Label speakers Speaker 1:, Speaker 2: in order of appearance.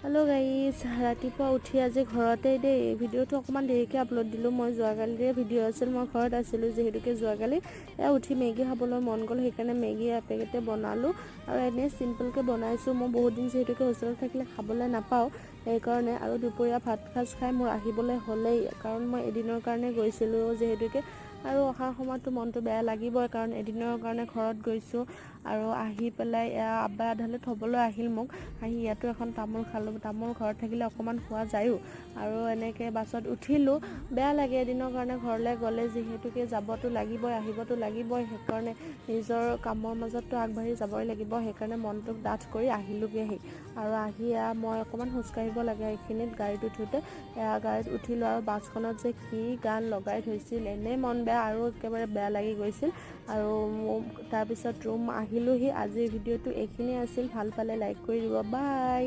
Speaker 1: Hello guys, रातिपुৱা উঠি আজি ঘৰতে দেই ভিডিঅ'টো অকমান দেৰিকৈ আপলোড দিলোঁ। মই যোৱাকালিৰে ভিডিঅ' আছিল, মই ঘৰত আছিলোঁ যিহেতুকে যোৱাকালি উঠি মেগী খাবলৈ মন গ'ল, সেইকাৰণে মেগী এপেকেটে বনালোঁ আৰু এনেই চিম্পলকৈ বনাইছোঁ। মই বহুত দিন যিহেতুকে হোষ্টেলত থাকিলে খাবলৈ নাপাওঁ, সেইকাৰণে আৰু দুপৰীয়া ভাত সাজ খাই মোৰ আহিবলৈ হ'লেই, কাৰণ মই এদিনৰ কাৰণে গৈছিলোঁ যিহেতুকে আৰু অহাৰ সময়ততো মনটো বেয়া লাগিবই, কাৰণ এদিনৰ কাৰণে ঘৰত গৈছোঁ আৰু আহি পেলাই আব্বা আধালে থ'বলৈ আহিল মোক, আহি ইয়াতো এখন তামোল খালোঁ। তামোল ঘৰত থাকিলে অকণমান খোৱা যায়ো আৰু এনেকৈ বাছত উঠিলোঁ। বেয়া লাগে এদিনৰ কাৰণে ঘৰলৈ গ'লে, যিহেতুকে যাবতো লাগিবই আহিবতো লাগিবই, সেইকাৰণে নিজৰ কামৰ মাজততো আগবাঢ়ি যাবই লাগিব, সেইকাৰণে মনটোক ডাঠ কৰি আহিলোঁগৈহি আৰু আহি মই অকণমান খোজকাঢ়িব লাগে এইখিনিত গাড়ীত উঠোঁতে গাড়ীত উঠিলোঁ আৰু বাছখনত যে কি গান লগাই থৈছিল, এনেই মন বেয়া আৰু একেবাৰে বেয়া লাগি গৈছিল আৰু তাৰপিছত ৰুম আহিলোঁহি। আজিৰ ভিডিঅ'টো এইখিনিয়ে আছিল, ভাল পালে লাইক কৰি দিব, বাই।